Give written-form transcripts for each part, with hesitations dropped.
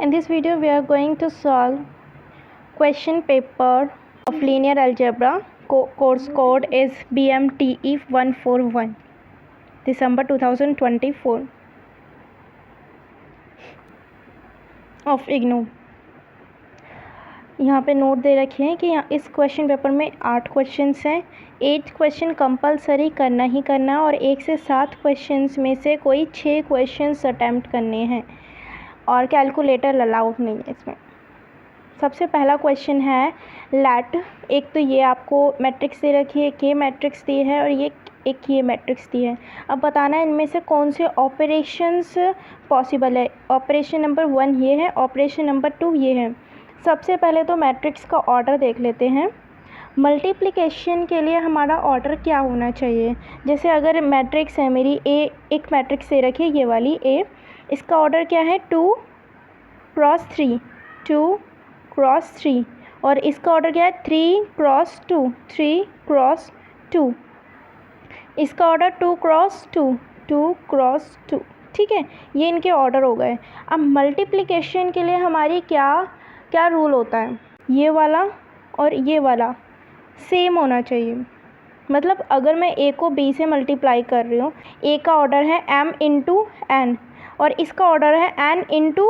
In this video, we are going to solve question paper of linear algebra. Course code is BMTE 141, December 2024 of IGNOU. यहाँ पे note दे रखे हैं कि इस question paper में 8 questions हैं। 8 क्वेश्चन कंपलसरी करना ही करना और 1 से 7 क्वेश्चंस में से कोई 6 क्वेश्चंस अटैम्प्ट करने हैं और कैलकुलेटर अलाउड नहीं है इसमें। सबसे पहला क्वेश्चन है लेट, एक तो ये आपको मैट्रिक्स दे रखी है, के मैट्रिक्स दी है और ये मैट्रिक्स दी है। अब बताना है इनमें से कौन से ऑपरेशंस पॉसिबल है। ऑपरेशन नंबर 1 ये है, ऑपरेशन नंबर 2 ये है। सबसे पहले तो मैट्रिक्स का ऑर्डर देख लेते हैं। मल्टीप्लिकेशन के लिए हमारा ऑर्डर क्या होना चाहिए। जैसे अगर मैट्रिक्स है मेरी ए, एक मैट्रिक्स दे रखी है ये वाली ए, इसका ऑर्डर क्या है 2 क्रॉस 3, 2 क्रॉस 3 और इसका ऑर्डर क्या है 3 क्रॉस 2, 3 क्रॉस 2। इसका ऑर्डर 2 क्रॉस 2, 2 क्रॉस 2। ठीक है, ये इनके ऑर्डर हो गए। अब मल्टीप्लिकेशन के लिए हमारी क्या रूल होता है, ये वाला और ये वाला सेम होना चाहिए। मतलब अगर मैं ए को बी से मल्टीप्लाई कर रही हूँ, ए का ऑर्डर है m इंटू एन और इसका ऑर्डर है n इंटू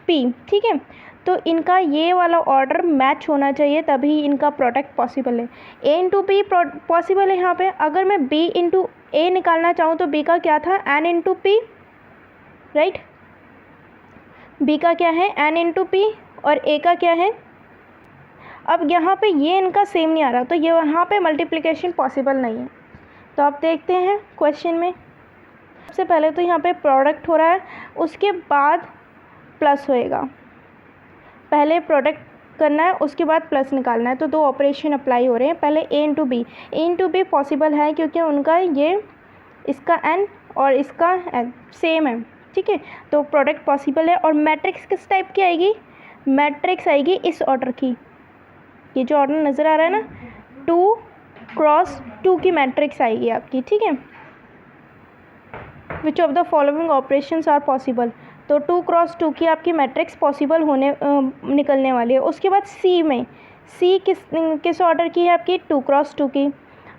पी। ठीक है, तो इनका ये वाला ऑर्डर मैच होना चाहिए, तभी इनका प्रोडक्ट पॉसिबल है। a इंटू बी पॉसिबल है यहाँ पे। अगर मैं b इंटू ए निकालना चाहूँ तो b का क्या था n into P, right. b का क्या है n इंटू पी और a का क्या है। अब यहाँ पे ये इनका सेम नहीं आ रहा तो ये यहाँ पे मल्टीप्लिकेशन पॉसिबल नहीं है। तो आप देखते हैं क्वेश्चन में सबसे पहले तो यहाँ पे प्रोडक्ट हो रहा है, उसके बाद प्लस होएगा। पहले प्रोडक्ट करना है, उसके बाद प्लस निकालना है। तो 2 ऑपरेशन अप्लाई हो रहे हैं। पहले a into B, A into B possible है क्योंकि उनका ये इसका n और इसका n सेम है। ठीक है, तो प्रोडक्ट पॉसिबल है। और मैट्रिक्स किस टाइप की आएगी, मैट्रिक्स आएगी इस ऑर्डर की। ये जो ऑर्डर नज़र आ रहा है ना 2 क्रॉस 2 की मैट्रिक्स आएगी आपकी। ठीक है, which of the following operations are possible. तो 2 क्रॉस 2 की आपकी मैट्रिक्स पॉसिबल होने निकलने वाली है। उसके बाद सी में, सी किस ऑर्डर की है आपकी 2 क्रॉस 2 की।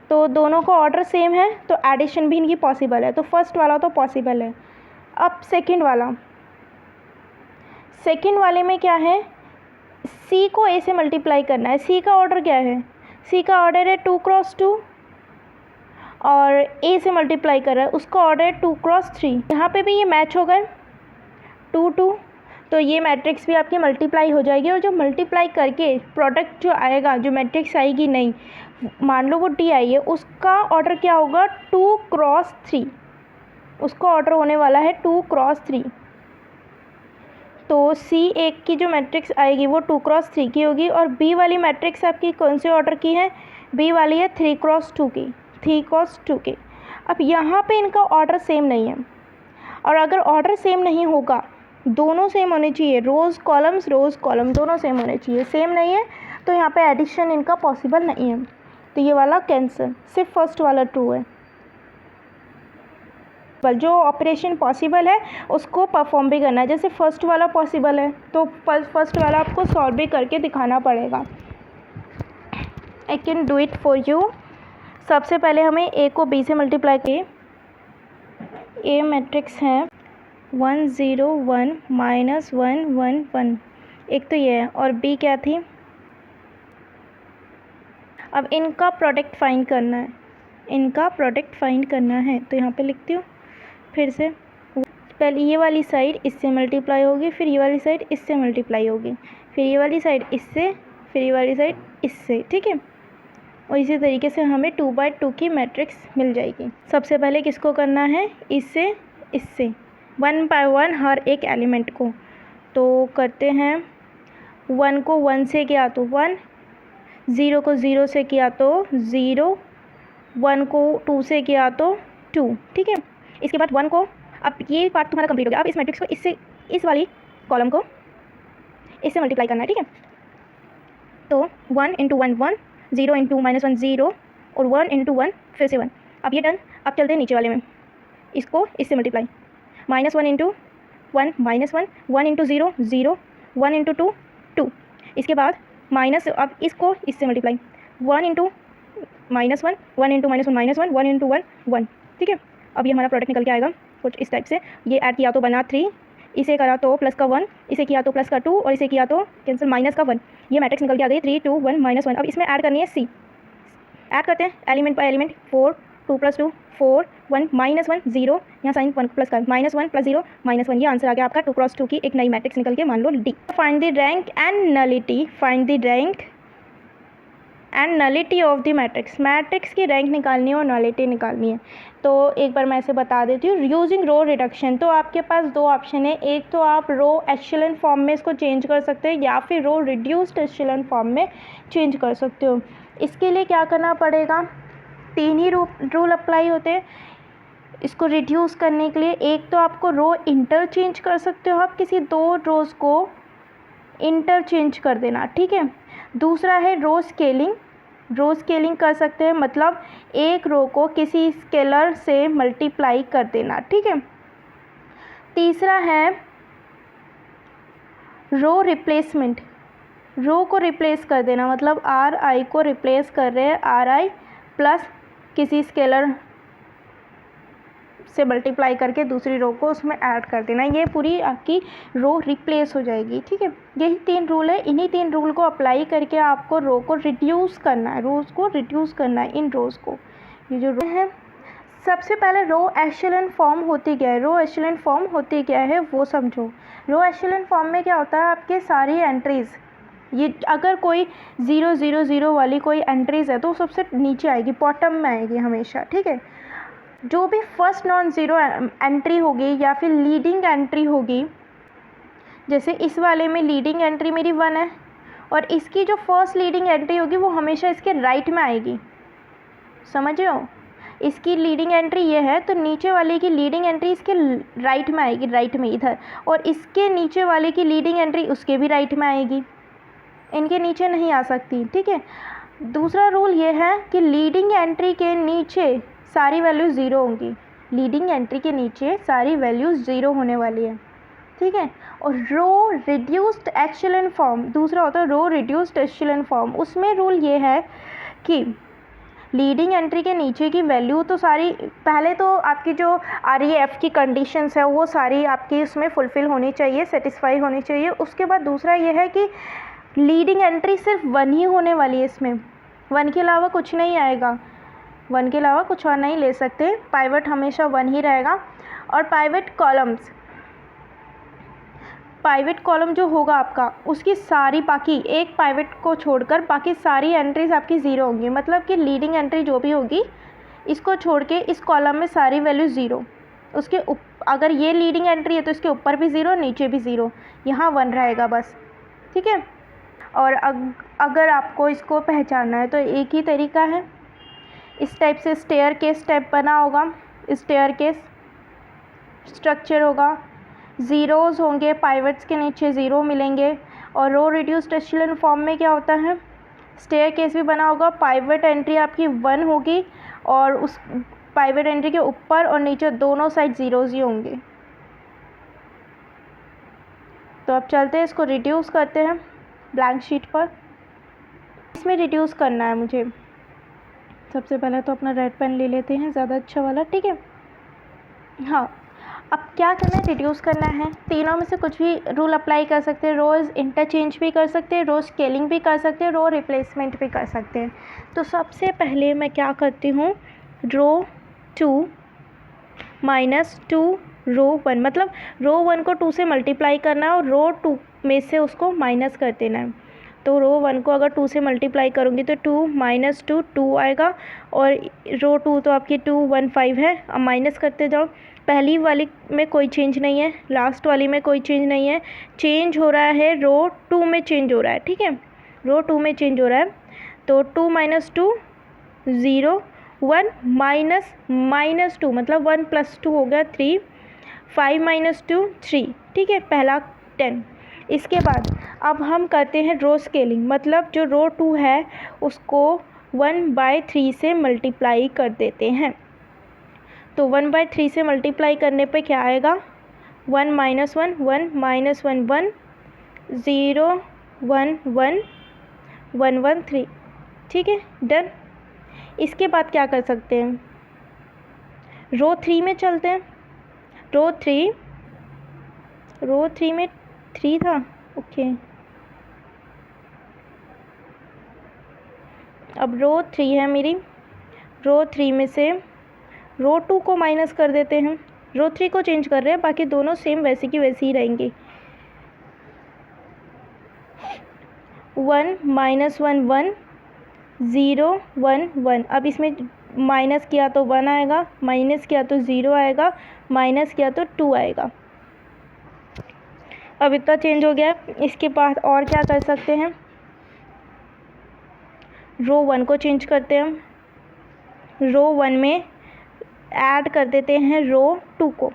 तो दोनों का ऑर्डर सेम है तो एडिशन भी इनकी पॉसिबल है। तो फर्स्ट वाला तो पॉसिबल है। अब सेकंड वाले में क्या है, सी को ए से मल्टीप्लाई करना है। सी का ऑर्डर क्या है, सी का ऑर्डर है 2 क्रॉस 2 और ए से मल्टीप्लाई कर रहा है, उसका ऑर्डर है 2 क्रॉस 3। यहाँ पे भी ये मैच हो गए 2 2, तो ये मैट्रिक्स भी आपकी मल्टीप्लाई हो जाएगी। और जो मल्टीप्लाई करके प्रोडक्ट जो आएगा, जो मैट्रिक्स आएगी नहीं, मान लो वो डी आई है, उसका ऑर्डर क्या होगा 2 क्रॉस 3। उसका ऑर्डर होने वाला है 2 क्रॉस 3। तो सी एक की जो मैट्रिक्स आएगी वो 2 क्रॉस 3 की होगी। और बी वाली मैट्रिक्स आपकी कौन से ऑर्डर की है, बी वाली है 3 क्रॉस 2 की, 3 क्रॉस 2 की। अब यहाँ पे इनका ऑर्डर सेम नहीं है, और अगर ऑर्डर सेम नहीं होगा, दोनों सेम होने चाहिए, रोज़ कॉलम दोनों सेम होने चाहिए। सेम नहीं है तो यहाँ पे एडिशन इनका पॉसिबल नहीं है। तो ये वाला कैंसिल, सिर्फ फर्स्ट वाला ट्रू है। जो ऑपरेशन पॉसिबल है उसको परफॉर्म भी करना है। जैसे फर्स्ट वाला पॉसिबल है तो फर्स्ट वाला आपको सॉल्व भी करके दिखाना पड़ेगा। I can do it for you. सबसे पहले हमें ए को बी से मल्टीप्लाई किए। ए मैट्रिक्स है 1 0 1 -1 1 1, एक तो ये है। और बी क्या थी, अब इनका प्रोडक्ट फाइंड करना है, तो यहाँ पे लिखती हूँ फिर से। पहले ये वाली साइड इससे मल्टीप्लाई होगी, फिर ये वाली साइड इससे मल्टीप्लाई होगी, फिर ये वाली साइड इससे, फिर ये वाली साइड इससे। ठीक है, और इसी तरीके से हमें 2 बाई 2 की मैट्रिक्स मिल जाएगी। सबसे पहले किसको करना है, इससे 1 बाय 1 हर एक एलिमेंट को। तो करते हैं 1 को 1 से किया तो 1, 0 को 0 से किया तो 0, 1 को 2 से किया तो 2। ठीक है, इसके बाद 1 को, अब ये पार्ट तुम्हारा कंप्लीट हो गया। अब इस मैट्रिक्स को इससे, इस वाली कॉलम को इससे मल्टीप्लाई करना है। ठीक है, तो 1 इंटू 1 1, 0 इंटू -1 0 और 1 इंटू 1 फिर से 1। अब ये डन। अब चलते हैं नीचे वाले में, इसको इससे मल्टीप्लाई, -1 इंटू 1 -1, 1 इंटू 0 0, 1 इंटू 2 2, इसके बाद माइनस, अब इसको इससे मल्टीप्लाई, 1 इंटू -1, 1 इंटू -1 -1, 1 इंटू 1 1, ठीक है। अब ये हमारा प्रोडक्ट निकल के आएगा कुछ इस टाइप से, ये ऐड किया तो बना 3, इसे करा तो प्लस का 1, इसे किया तो प्लस का 2 और इसे किया तो कैंसिल माइनस का 1, ये मैट्रिक्स निकल के आ गई 3 2 1 -1। अब इसमें ऐड करनी है सी, ऐड करते हैं एलिमेंट बाय एलिमेंट, 4 2 + 2 4 1 -1 0, यहाँ साइन 1 प्लस का -1 + 0 -1, ये आंसर आ गया आपका 2 × 2 की एक नई मैट्रिक्स निकल के, मान लो D. Find the rank and nullity, find the rank and nullity of the matrix, matrix की रैंक निकालनी है और नलिटी निकालनी है। तो एक बार मैं ऐसे बता देती हूँ, यूजिंग रो रिडक्शन, तो आपके पास दो ऑप्शन है, एक तो आप रो एशेलन फॉर्म में इसको चेंज कर सकते हो या फिर रो रिड्यूस्ड एशेलन फॉर्म में चेंज कर सकते हो। इसके लिए क्या करना पड़ेगा, 3 ही रूल अप्लाई होते हैं इसको रिड्यूस करने के लिए। एक तो आपको रो इंटरचेंज कर सकते हो, आप किसी 2 रोज़ को इंटरचेंज कर देना, ठीक है। दूसरा है रो स्केलिंग, रो स्केलिंग कर सकते हैं, मतलब एक रो को किसी स्केलर से मल्टीप्लाई कर देना, ठीक है। तीसरा है रो रिप्लेसमेंट, रो को रिप्लेस कर देना, मतलब आर आई को रिप्लेस कर रहे हैं, आर आई प्लस किसी स्केलर से मल्टीप्लाई करके दूसरी रो को उसमें ऐड कर देना, ये पूरी आपकी रो रिप्लेस हो जाएगी, ठीक है। यही 3 रूल है, इन्हीं 3 रूल को अप्लाई करके आपको रो को रिड्यूस करना है, रोज़ को रिड्यूस करना है, इन रोज़ को। ये जो रो है, सबसे पहले रो एशेलन फॉर्म होती क्या है, रो एशेलन फॉर्म होती क्या है वो समझो। रो एशेलन फॉर्म में क्या होता है, आपके सारी एंट्रीज़, ये अगर कोई 0 0 0 वाली कोई एंट्रीज़ है तो सबसे नीचे आएगी, बॉटम में आएगी हमेशा, ठीक है। जो भी फर्स्ट नॉन ज़ीरो एंट्री होगी या फिर लीडिंग एंट्री होगी, जैसे इस वाले में लीडिंग एंट्री मेरी 1 है और इसकी जो फर्स्ट लीडिंग एंट्री होगी वो हमेशा इसके राइट में आएगी, समझ रहे हो। इसकी लीडिंग एंट्री ये है तो नीचे वाले की लीडिंग एंट्री इसके राइट में आएगी, राइट में इधर, और इसके नीचे वाले की लीडिंग एंट्री उसके भी राइट में आएगी, इनके नीचे नहीं आ सकती, ठीक है। दूसरा रूल ये है कि लीडिंग एंट्री के नीचे सारी वैल्यूज़ 0 होंगी, लीडिंग एंट्री के नीचे सारी वैल्यूज़ 0 होने वाली है, ठीक है। और रो रिड्यूस्ड एशेलन फॉर्म, दूसरा होता है रो रिड्यूस्ड एशेलन फॉर्म, उसमें रूल ये है कि लीडिंग एंट्री के नीचे की वैल्यू तो सारी, पहले तो आपकी जो REF की कंडीशंस है वो सारी आपकी उसमें फुलफ़िल होनी चाहिए, सेटिस्फाई होनी चाहिए। उसके बाद दूसरा ये है कि लीडिंग एंट्री सिर्फ 1 ही होने वाली है, इसमें 1 के अलावा कुछ नहीं आएगा, 1 के अलावा कुछ और नहीं ले सकते, पाइवट हमेशा 1 ही रहेगा। और पाइवट कॉलम्स, पाइवट कॉलम जो होगा आपका उसकी सारी, बाकी एक पाइवट को छोड़कर बाकी सारी एंट्रीज आपकी 0 होंगी, मतलब कि लीडिंग एंट्री जो भी होगी इसको छोड़ के इस कॉलम में सारी वैल्यू 0, उसके अगर ये लीडिंग एंट्री है तो इसके ऊपर भी 0 नीचे भी 0, यहाँ 1 रहेगा बस, ठीक है। और अगर आपको इसको पहचानना है तो एक ही तरीका है, इस टाइप से स्टेयर केस टाइप बना होगा, स्टेयर केस स्ट्रक्चर होगा, ज़ीरोज़ होंगे, पाइवट्स के नीचे 0 मिलेंगे। और रो रिड्यूस्ड एशेलन फॉर्म में क्या होता है, स्टेयर केस भी बना होगा, पाइवट एंट्री आपकी 1 होगी और उस पाइवट एंट्री के ऊपर और नीचे दोनों साइड 0s ही होंगे। तो अब चलते हैं, इसको रिड्यूस करते हैं ब्लैंक शीट पर। इसमें रिड्यूस करना है मुझे, सबसे पहले तो अपना रेड पेन ले लेते हैं, ज़्यादा अच्छा वाला, ठीक है। हाँ, अब क्या करना है, रिड्यूस करना है, तीनों में से कुछ भी रूल अप्लाई कर सकते हैं, रोज़ इंटरचेंज भी कर सकते हैं, रो स्केलिंग भी कर सकते हैं, रो रिप्लेसमेंट भी कर सकते हैं। तो सबसे पहले मैं क्या करती हूँ, रो 2 - 2 रो 1, मतलब रो 1 को 2 से मल्टीप्लाई करना है और रो 2 में से उसको माइनस कर देना है। तो रो 1 को अगर 2 से मल्टीप्लाई करूँगी तो 2 - 2 2 आएगा, और रो 2 तो आपकी 2 1 5 है। अब माइनस करते जाओ, पहली वाली में कोई चेंज नहीं है, लास्ट वाली में कोई चेंज नहीं है, चेंज हो रहा है रो 2 में चेंज हो रहा है, ठीक है, रो 2 में चेंज हो रहा है। तो 2 - 2 0 1 -2 मतलब 1 + 2 हो गया 3, 5 - 2 3, ठीक है, पहला 10। इसके बाद अब हम करते हैं रो स्केलिंग, मतलब जो रो 2 है उसको 1/3 से मल्टीप्लाई कर देते हैं। तो 1/3 से मल्टीप्लाई करने पे क्या आएगा, 1 माइनस 1 1 माइनस 1 1 0 1 1 1 1 3। ठीक है, डन। इसके बाद क्या कर सकते हैं, रो 3 में चलते हैं। रो थ्री में 3 था, ओके। अब रो 3 है मेरी, रो 3 में से रो 2 को माइनस कर देते हैं, रो 3 को चेंज कर रहे हैं, बाकी दोनों सेम वैसे की वैसे ही रहेंगे। 1 माइनस 1 1 0 1 1। अब इसमें माइनस किया तो 1 आएगा, माइनस किया तो 0 आएगा, माइनस किया तो 2 आएगा। अब इतना चेंज हो गया। इसके बाद और क्या कर सकते हैं, रो 1 को चेंज करते हैं हम, रो 1 में ऐड कर देते हैं रो 2 को,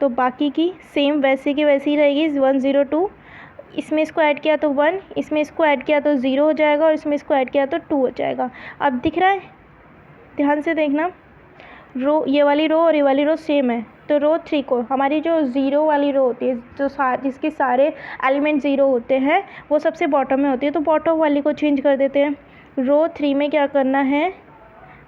तो बाकी की सेम वैसे की वैसी रहेगी 1 0 2। इसमें इसको ऐड किया तो 1, इसमें इसको ऐड किया तो 0 हो जाएगा, और इसमें इसको ऐड किया तो 2 हो जाएगा। अब दिख रहा है, ध्यान से देखना, रो ये वाली रो और ये वाली रो सेम है, तो रो 3 को, हमारी जो 0 वाली रो होती है, जो जिसके सारे एलिमेंट 0 होते हैं, वो सबसे बॉटम में होती है, तो बॉटम वाली को चेंज कर देते हैं। रो 3 में क्या करना है,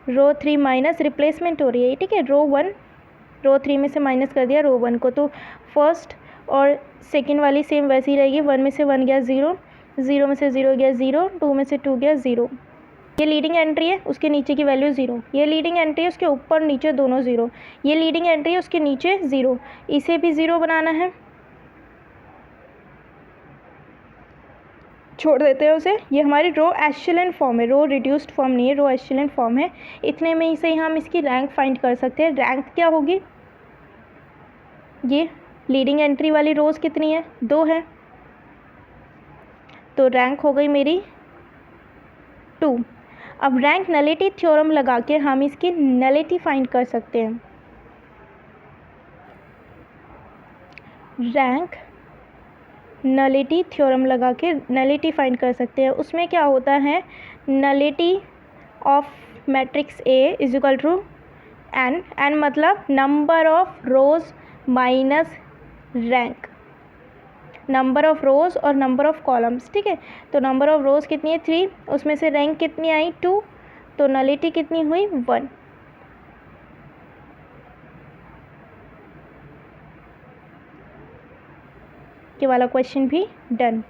रो 3 माइनस रिप्लेसमेंट हो रही है, ठीक है। रो 3 में से माइनस कर दिया रो 1 को, तो फर्स्ट और सेकंड वाली सेम वैसी रहेगी। 1 में से 1 गया 0, 0 में से 0 गया 0, 2 में से 2 गया 0। ये लीडिंग एंट्री है, उसके नीचे की वैल्यू 0। ये लीडिंग एंट्री है, उसके ऊपर नीचे दोनों 0। ये लीडिंग एंट्री है, उसके नीचे 0। इसे भी 0 बनाना है, छोड़ देते हैं उसे। ये हमारी रो एशेलन फॉर्म है, रो रिड्यूस्ड फॉर्म नहीं है, रो एशेलन फॉर्म है। इतने में ही से हम इसकी रैंक फाइंड कर सकते हैं। रैंक क्या होगी, ये लीडिंग एंट्री वाली रोज़ कितनी है, 2 है, तो रैंक हो गई मेरी 2। अब रैंक नलिटी थ्योरम लगा के हम इसकी नलिटी फाइंड कर सकते हैं। रैंक नलिटी थ्योरम लगा के नलिटी फाइंड कर सकते हैं। उसमें क्या होता है, nullity of matrix A is equal to N, N मतलब number of rows minus rank, number of rows और नंबर ऑफ कॉलम्स, ठीक है। तो नंबर ऑफ रोज़ कितनी है 3, उसमें से रैंक कितनी आई 2, तो नलिटी कितनी हुई 1। ये वाला क्वेश्चन भी डन।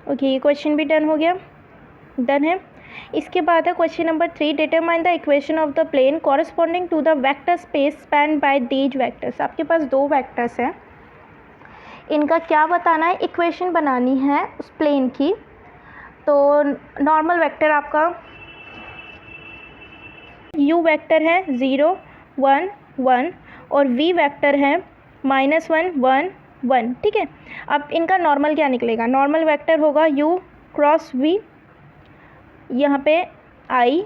ओके, ये क्वेश्चन भी डन हो गया, डन है। इसके बाद है question number 3, determine the equation of the plane corresponding to the vector space span by these vectors. आपके पास 2 वेक्टर्स हैं, इनका क्या बताना है, इक्वेशन बनानी है उस प्लेन की। तो नॉर्मल वेक्टर आपका u वेक्टर है 0 1 1 और v वेक्टर है -1 1 1, ठीक है। अब इनका नॉर्मल क्या निकलेगा, नॉर्मल वेक्टर होगा u क्रॉस v, यहाँ पे i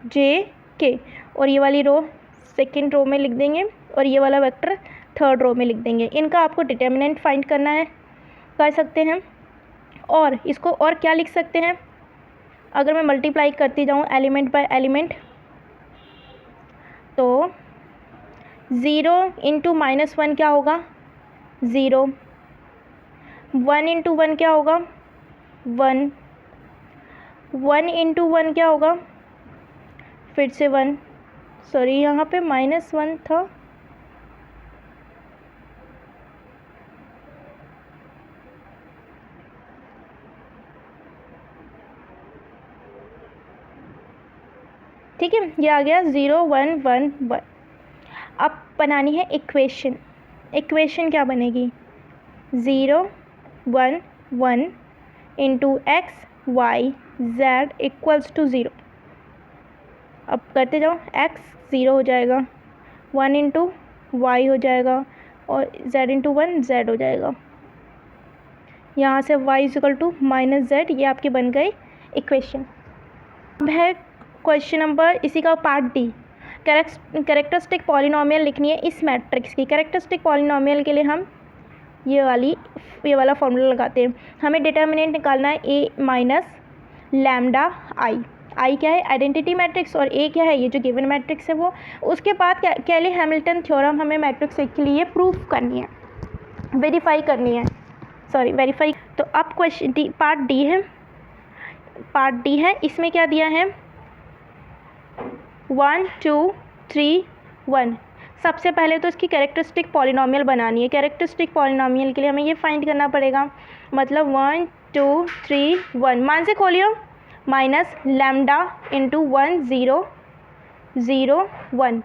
j k, और ये वाली रो सेकेंड रो में लिख देंगे, और ये वाला वेक्टर थर्ड रो में लिख देंगे। इनका आपको डिटर्मिनेंट फाइंड करना है, कर सकते हैं। और इसको और क्या लिख सकते हैं, अगर मैं मल्टीप्लाई करती जाऊँ एलिमेंट बाय एलिमेंट, तो 0 इंटू -1 क्या होगा 0, 1 इंटू 1 क्या होगा 1, 1 इंटू 1 क्या होगा फिर से 1, सॉरी यहाँ पे -1 था, ठीक है। ये आ गया 0 1 1 1। अब बनानी है इक्वेशन, इक्वेशन क्या बनेगी 0 1 1 into x y z equals two 0। अब करते जाओ, x 0 हो जाएगा, 1 इंटू वाई हो जाएगा, और z इंटू 1 z हो जाएगा। यहाँ से y इक्वल टू -z, ये आपकी बन गई इक्वेशन। अब है क्वेश्चन नंबर, इसी का पार्ट डी, कैरेक्टरिस्टिक पॉलिनोमियल लिखनी है इस मैट्रिक्स की। कैरेक्टरिस्टिक पॉलिनोमियल के लिए हम ये वाला फॉर्मूला लगाते हैं। हमें डिटर्मिनेंट निकालना है a माइनस लैम्डा आई क्या है, आइडेंटिटी मैट्रिक्स, और ए क्या है, ये जो गिवन मैट्रिक्स है वो। उसके बाद कैली हैमिल्टन थ्योरम हमें मैट्रिक्स ए के लिए प्रूफ करनी है, वेरीफाई करनी है, वेरीफाई। तो अब क्वेश्चन पार्ट डी है, इसमें क्या दिया है, 1 2 3 1। सबसे पहले तो इसकी कैरेक्टरिस्टिक पॉलिनोमियल बनानी है। कैरेक्टरिस्टिक पॉलिनोमियल के लिए हमें ये फाइंड करना पड़ेगा, मतलब 1 2 3 1 मान से खोलियो, माइनस लैम्डा इंटू 1 0 0 1।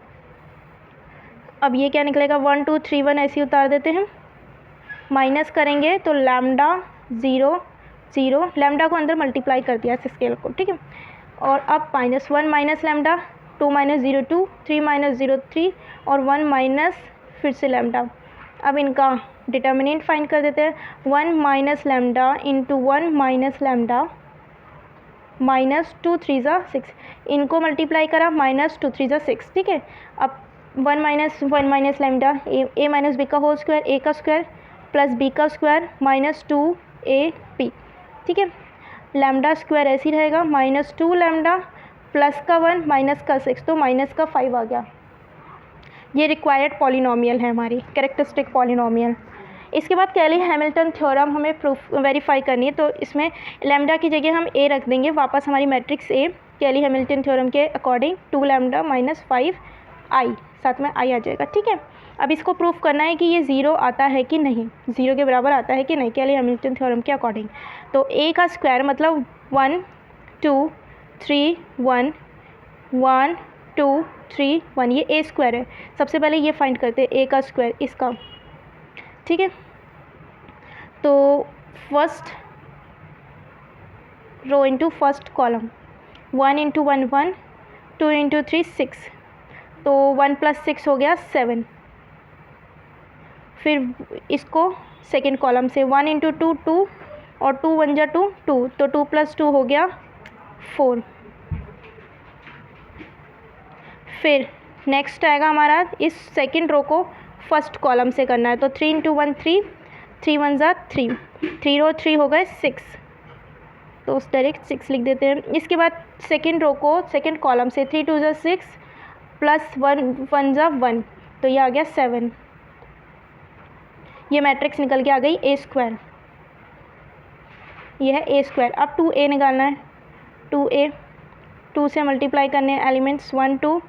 अब ये क्या निकलेगा, 1 2 3 1 ऐसे ही उतार देते हैं, माइनस करेंगे तो लैम्डा 0 0, लैम्डा को अंदर मल्टीप्लाई कर दिया इस स्केल को, ठीक है। और अब -1 माइनस लैम्डा, 2 माइनस 0 2, 3 माइनस 0 3, और 1 माइनस फिर से लैम्डा। अब इनका डिटर्मिनेंट फाइंड कर देते हैं, 1 minus lambda into 1 minus lambda, minus 2 3 6, इनको मल्टीप्लाई करा, माइनस 2 3 6, ठीक है। अब 1 माइनस लैम्डा, ए माइनस बी का होल स्क्वायर, ए का स्क्वायर प्लस बी का स्क्वायर माइनस 2ab, ठीक है। लैम्डा स्क्वायर ऐसे ही रहेगा, -2 लैम्डा प्लस का 1 माइनस का 6, तो माइनस का 5 आ गया। ये रिक्वायर्ड पॉलिनोमियल है हमारी, कैरेक्टरिस्टिक पॉलिनोमियल। इसके बाद कैली हैमिल्टन थ्योरम हमें प्रूफ वेरीफाई करनी है, तो इसमें लैम्डा की जगह हम ए रख देंगे, वापस हमारी matrix A Cayley Hamilton theorem के अकॉर्डिंग 2 लैम्डा माइनस 5 आई, साथ में आई आ जाएगा, ठीक है। अब इसको प्रूफ करना है कि ये 0 आता है कि नहीं, 0 के बराबर आता है कि नहीं कैली हैमिल्टन थ्योरम के अकॉर्डिंग। तो ए का स्क्वायर मतलब 1 2 3 1 1 2 3 1, ये ए स्क्वायर है। सबसे पहले ये फाइंड करते हैं ए का स्क्वायर इसका, ठीक है। तो first row into first column, 1 into 1 1, 2 into 3 6, तो 1 प्लस 6 हो गया 7। फिर इसको सेकेंड कॉलम से 1 इंटू 2 2, और 2 1 जा 2 2, तो 2 प्लस 2 हो गया 4। फिर नेक्स्ट आएगा हमारा, इस सेकेंड रो को फर्स्ट कॉलम से करना है, तो 3 इंटू 1 3, 3 1 जा 3, 3 रो 3 हो गए 6, तो उस डायरेक्ट 6 लिख देते हैं। इसके बाद सेकेंड रो को सेकेंड कॉलम से 3 2 जा 6 प्लस 1 1 जा 1, तो ये आ गया 7। ये मैट्रिक्स निकल के आ गई ए स्क्वायर, ये है ए स्क्वायर। अब 2a निकालना है, 2a 2 से मल्टीप्लाई करने एलिमेंट्स 1 2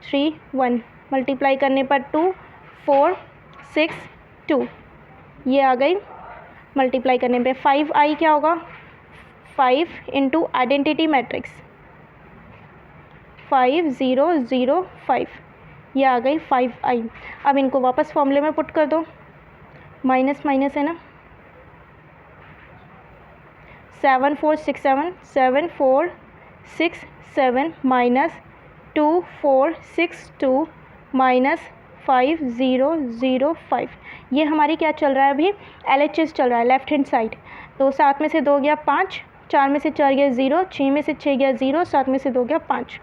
3 1, मल्टीप्लाई करने पर 2 4 6 2, ये आ गई। मल्टीप्लाई करने पे 5i क्या होगा, 5 इंटू आइडेंटिटी मैट्रिक्स 5 0 0 5, ये आ गई 5i। अब इनको वापस फॉर्मूले में पुट कर दो, माइनस माइनस है ना, 7 4 6 7, 7 4 6 7 माइनस 2 4 6 2 माइनस 5 0 0 5। ये हमारी क्या चल रहा है अभी, LHS चल रहा है लेफ्ट हैंड साइड। तो 7 में से 2 गया 5, 4 में से 4 गया 0, 6 में से 6 गया 0, 7 में से 2 गया 5,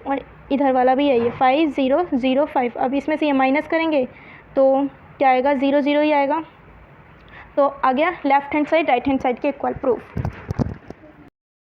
और इधर वाला भी है ये 5 0 0 5। अब इसमें से ये माइनस करेंगे तो क्या आएगा, 0 0 ही आएगा। तो आ गया left hand side right hand side के इक्वल प्रूफ।